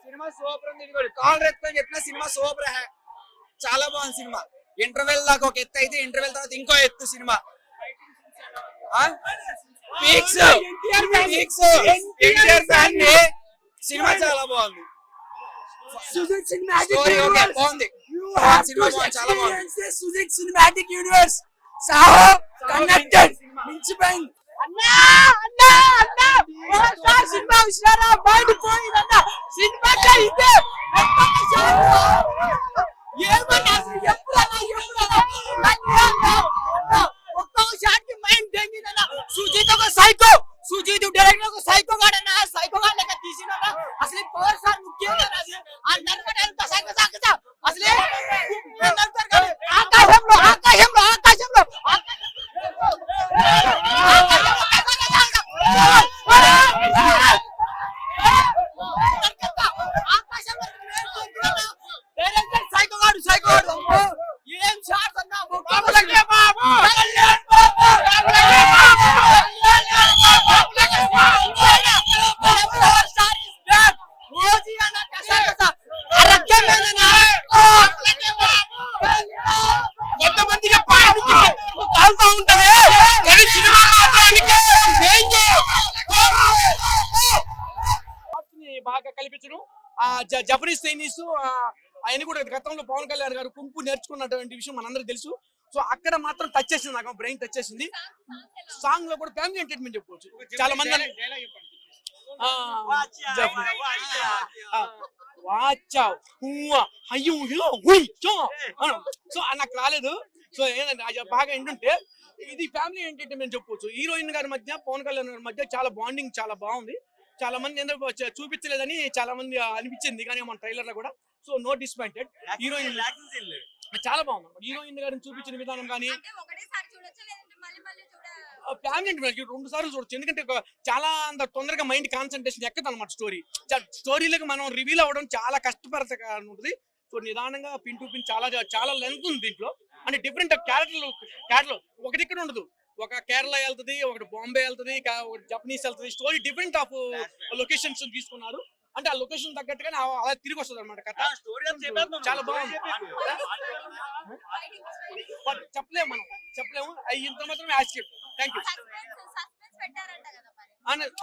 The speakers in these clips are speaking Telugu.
సినిమా సూపర్ ఉంది. కాల్ రెత్తం చెప్పిన సినిమా సూపర్ హే, చాలా బాగుంది సినిమా. ఇంటర్వెల్ దాకా ఒక ఎత్తు అయితే ఇంటర్వెల్ తర్వాత ఇంకో ఎత్తు సినిమా. సినిమా చాలా బాగుంది. బాగుంది చాలా బాగుంది. Sujeeth cinematic universe Saaho connected మించిపోయింది. సినిమా విషయారా బయట పోయిందన్న సినిమా ఇదే ఏమన్నా ఒక్కొక్క షాట్ కి మైండ్ తెంగిందన్న. సుజిత్ ఒక సైకో, సుజిత్ డైరెక్టర్ ఒక సైకో గాడన్న, సైకో గాడ్ లెక్క తీసినన్న. అసలు పవర్ స్టార్ ముఖ్యం కదా, ఆ నర్మట సైకో సాగుతా అసలే ఆకాశంలో ఆకాశంలో ఆకాశంలో సైకో గాడు సైకో గాడు ఏం షాట్స్ అన్నా కొంతమందికి కాలుతా ఉంటది కానీ సినిమా బాగా కల్పించడం. జపనీస్ చైనీస్ ఆయన కూడా గతంలో పవన్ కళ్యాణ్ గారు కుంపు నేర్చుకున్నటువంటి విషయం మనందరికీ తెలుసు. సో అక్కడ మాత్రం టచ్ చేసింది, నాకు బ్రెయిన్ టచ్ చేసింది. సాంగ్ లో కూడా ఫ్యామిలీ ఎంటర్టైన్మెంట్ చెప్పవచ్చు. చాలా మంది సో నాకు రాలేదు. సో ఏంటంటే బాగా ఏంటంటే ఇది ఫ్యామిలీ ఎంటర్టైన్మెంట్ చెప్పవచ్చు. హీరోయిన్ గారి మధ్య పవన్ కళ్యాణ్ గారి మధ్య చాలా బాండింగ్ చాలా బాగుంది. చాలా మంది ఎందుకు చూపించలేదని చాలా మంది అనిపించింది కానీ మన ట్రైలర్ లో కూడా. So no డిస్పాయింటెడ్. హీరోయిన్ చాలా బాగుంది. హీరోయిన్ గారిని చూపించిన విధానం కానీ ఫ్యామిలీ అంటే 2 సార్లు చూడొచ్చు. ఎందుకంటే చాలా అంత తొందరగా మైండ్ కాన్సన్ట్రేషన్ ఎక్కదు అనమాట. స్టోరీలకు మనం రివీల్ అవ్వడం చాలా కష్టపడతా ఉంటుంది. సో నిదానంగా పిన్ టు పిన్ చాలా లెంత్ ఉంది దీంట్లో. అంటే డిఫరెంట్ క్యారెక్టర్లు ఒకటి ఇక్కడ ఉండదు. ఒక కేరళ వెళ్తుంది, ఒకటి బాంబే వెళ్తుంది, ఒకటి జపనీస్ వెళ్తుంది. స్టోరీ డిఫరెంట్ ఆఫ్ లొకేషన్స్ తీసుకున్నారు. అంటే ఆ లొకేషన్ తగ్గట్టుగానే అలా తిరిగి వస్తుంది అనమాట కథ. చాలా బాగుంది. చెప్పలేము ఇంత మాత్రమే యాక్సెప్ట్. Thank you.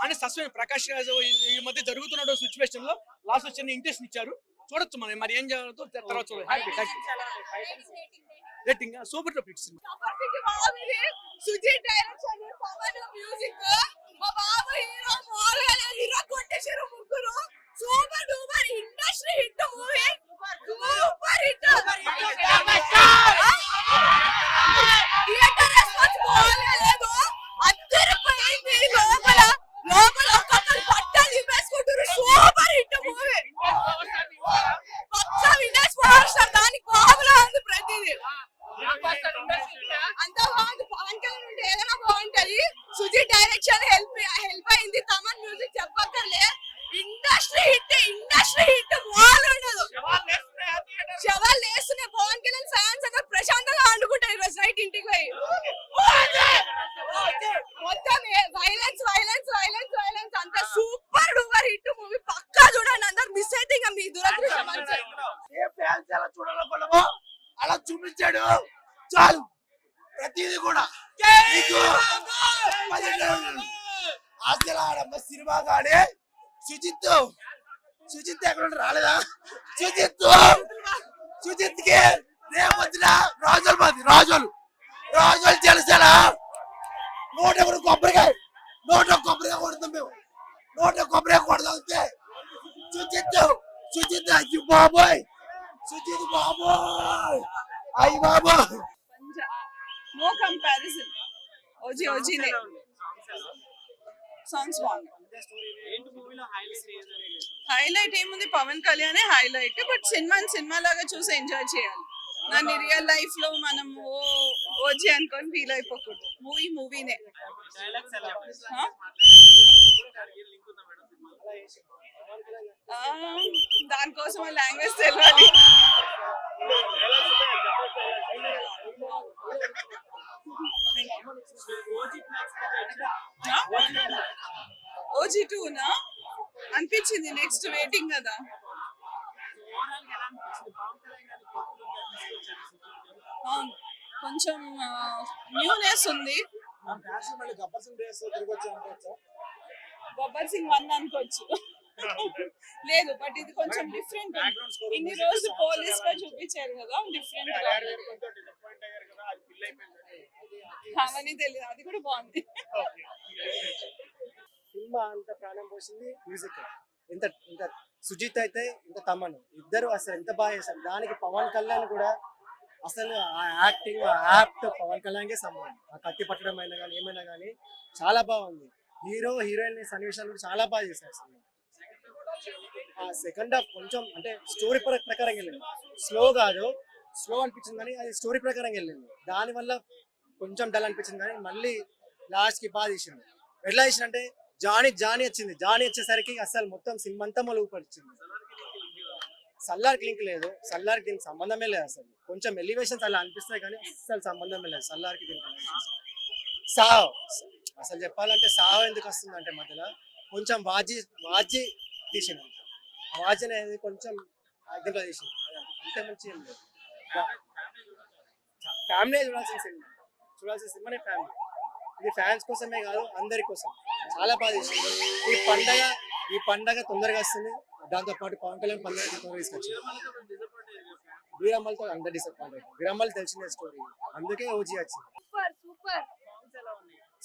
అంటే సస్పెన్స్ ప్రకాష్ రాజ్ ఈ మధ్య జరుగుతున్న సిచ్యువేషన్ లో లాస్ట్ వచ్చిన ఇంట్రెస్ట్ ఇచ్చారు. చూడొచ్చు మనం మరి ఏం జరుగుతుందో తర్వాత చూడాలి. Happy. Thank you. Rating super top hits. Sujeeth direction, Pawan music, మా బాబు హీరో మోల్గా హీరో కొట్టేశారు ముగ్గురు. Super duper industry hit movie. Super hit. Theatre response బాగాలేదు, అద్దరిపోయింది. లోపల ఒక్కొక్కరు పట్టాలు ఇప్పేసుకుంటారు. Super hit movie. మొత్తం వినేష్ పవర్ స్టార్ దానికి బాబులా ఉంది ప్రతిదీ. అంత బాగుంది. పవన్ కళ్యాణ్ ఉంటే ఏదైనా బాగుంటది. సుజిత్ డైరెక్షన్ హెల్ప్ అయింది. తమన్ మ్యూజిక్ చెప్పక్కర్లే. ఇండస్ట్రీ హిట్ మాల్ ఉండదు. శవాలు వేస్తున్నాయి. పవన్ కళ్యాణ్ ఫ్యాన్స్ అక్కడ ప్రశాంతంగా ఆడుకుంటారు ఈరోజు నైట్ ఇంటికి పోయి. మొత్తం వైలెన్స్ అంత సూపర్ డూపర్ హిట్ మూవీ. పక్కా చూడండి, అందరు మిస్ అయితే ఇంకా మీ దురదృష్టం. చూడాలనుకున్నామో అలా చూపించాడు చాలు. ప్రతిదీ కూడా అసలు ఆడమ్మ సినిమా కానీ సుజిత్ ఎక్కడ రాలేదా? సుజిత్ కి రేపు వచ్చిన రాజులు తెలిసేనా? 101 కొబ్బరికాయ కొడతాం మేము. 101 కొబ్బరికాయ కొడతాం. సుజిత్ అయ్యి బాబోయ్, అయ్యి బాబోయ్. No comparison. ఓజీనే సాంగ్స్ బాగున్నాయి. హైలైట్ ఏముంది, Pawan Kalyan highlight. But cinema లాగా చూసి ఎంజాయ్ చేయాలి. నన్ను రియల్ లైఫ్ లో మనం ఓజీ అనుకొని ఫీల్ అయిపోకూడదు. మూవీనే. దానికోసం లాంగ్వేజ్ తెలియాలి. OG2 నా అనిపించింది. నెక్స్ట్ వెయిటింగ్ కదా. అవును కొంచెం న్యూనెస్ ఉంది. గబ్బర్ సింగ్ 1 అనుకోవచ్చు. లేదు బట్ ఇది కొంచెం డిఫరెంట్. ఇన్ని రోజులు పోలీస్ గా చూపించారు కదా, డిఫరెంట్ అవన్నీ తెలియదు. అది కూడా బాగుంది. సినిమా అంత ప్రాణం పోసింది మ్యూజిక్. ఇంత ఇంత సుజిత్ అయితే ఇంత తమన్ ఇద్దరు అసలు ఎంత బాగా చేశారు. దానికి పవన్ కళ్యాణ్ కూడా అసలు ఆ యాక్టింగ్ ఆ యాప్ట్ పవన్ కళ్యాణ్కే సమానం. ఆ కత్తి పట్టడం అయినా కానీ ఏమైనా కానీ చాలా బాగుంది. హీరో హీరోయిన్ సన్నివేశాలు కూడా చాలా బాగా చేశారు సినిమా. ఆ సెకండ్ హాఫ్ కొంచెం అంటే స్టోరీ ప్రకారం వెళ్ళింది, స్లో కాదు, స్లో అనిపించింది కానీ అది స్టోరీ ప్రకారం వెళ్ళింది. దానివల్ల కొంచెం డల్ అనిపించింది కానీ మళ్ళీ లాస్ట్ కి బాగా తీసింది. ఎట్లా తీసిందంటే జానీ వచ్చింది. జానీ వచ్చేసరికి అసలు మొత్తం సినిమా అంతా మళ్ళీ ఊపడిచ్చింది. సల్లార్కి లింక్ లేదు, సల్లార్కి దీనికి సంబంధమే లేదు. అసలు కొంచెం ఎలివేషన్స్ అలా అనిపిస్తాయి కానీ అసలు సంబంధమే లేదు సల్లార్కి దీనికి. సాహో అసలు చెప్పాలంటే సాహో ఎందుకు వస్తుంది అంటే మధ్యలో కొంచెం వాజీ తీసింది. ఆ వాజీ అనేది కొంచెం దీంట్లో తీసింది, అంతే మంచి ఏం లేదు. ఫ్యామిలీ చూడాల్సిన సినిమానే ఫ్యామిలీ. ఇది ఫ్యాన్స్ కోసమే కాదు అందరి కోసం చాలా బాగా తీసింది. ఈ పండగ తొందరగా వస్తుంది. దాంతో పాటు పవన్ కళ్యాణ్ పండుగ తొందరగా తీసుకొచ్చింది. వీరమ్మలతో అందరు డిసప్పాయింట్. వీరమ్మలు తెలిసిన స్టోరీ, అందుకే ఓజీ వచ్చింది. Super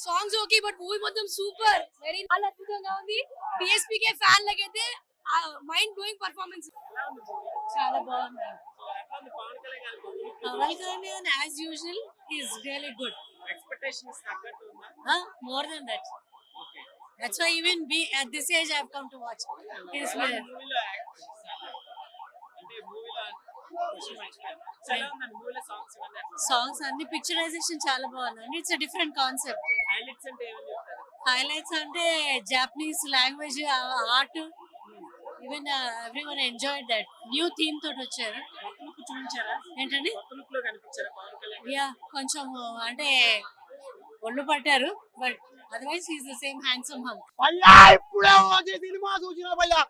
songs okay but movie మొత్తం సూపర్ వెరీ చాలా అద్భుతంగా ఉంది. PSP కే ఫ్యాన్ లకైతే మైండ్ బ్లోయింగ్ పర్ఫార్మెన్స్ చాలా బాగుంది. Pawan Kalyan as usual is really good. Expectations తగ్గట్టు ఉందా? More than that. That's why even at this age I have come to watch. His మూవీలో అంటే మూవీలో విషయం ఎక్స్పెక్ట్ చాలా ఉందండి. మూవీలో సాంగ్స్ ఇవన్నీ అట్లా songs and the picturization చాలా బాగుంది. It's a different concept. Highlights అంటే ఏమని చెప్తారు? Highlights అంటే Japanese language, art, even everyone enjoyed that. New theme తోటి వచ్చారు. కొత్త లుక్ చూపించారా? ఏంటండి? కొత్త లుక్ లో కనిపించారా పవన్ కళ్యాణ్? యా కొంచెం అంటే ఒళ్ళు పట్టారు but otherwise is the same handsome hunk. భయ్యా ఇప్పుడే ఓజీ సినిమా చూసిన భయ్యా.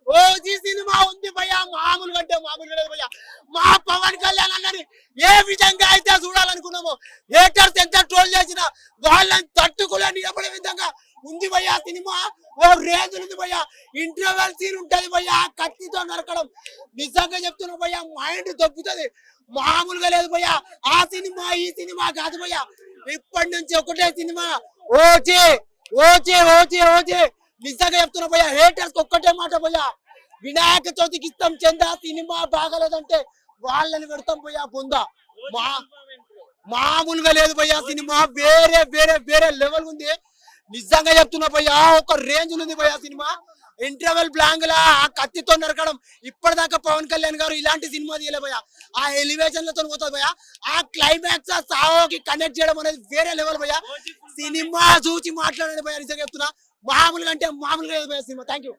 ఓజీ సినిమా ఉంది భయ్యా, మామూలుగా అంటే మామూలుగా లేదు భయ్యా. మా పవన్ కళ్యాణ్ అన్నని ఏ విధంగా అయితే చూడాలనుకున్నామో, హేటర్స్ ఎంత ట్రోల్ చేసినా వాళ్ళని తట్టుకునే నిలబడే విధంగా ఉంది భయ్యా సినిమా. ఓ రేంజ్ ఉంది భయ్యా. ఇంటర్వెల్ సీన్ ఉంటది భయ్యా, కత్తితో నరకడం. నిజంగా చెప్తున్నా భయ్యా, మైండ్ దొబ్బుతుంది. మామూలుగా లేదు భయ్యా. ఆ సినిమా ఈ సినిమా కాదు భయ్యా, ఇప్పటి నుంచి ఒకటే cinema OG OG OG OG. నిజంగా చెప్తున్నా భయ్యా, హేటర్స్ ఒక్కటే మాట భయ్యా, వినాయక చవితికి ఇస్తాం చందా, సినిమా బాగలేదంటే వాళ్ళని పెడతాం భయ్యా బొందా. మామూలుగా లేదు భయ్యా సినిమా, వేరే వేరే వేరే లెవెల్ ఉంది. నిజంగా చెప్తున్నా భయ్యా, ఒక రేంజ్ ఉంది భయ్యా సినిమా. ఇంటర్వెల్ బ్లాంక్ లా ఆ కత్తితో నరకడం, ఇప్పటిదాకా పవన్ కళ్యాణ్ గారు ఇలాంటి సినిమా తీయలే భయ్యా. ఆ ఎలివేషన్ లతో పోతుంది భయ్యా. ఆ క్లైమాక్స్ ఆ సాహోకి కనెక్ట్ చేయడం అనేది వేరే లెవెల్ భయ్యా. సినిమా చూసి మాట్లాడండి భయ్యా, నిజంగా చెప్తున్నా. మామూలుగా అంటే మామూలుగా లేదు భయ్యా సినిమా. Thank you.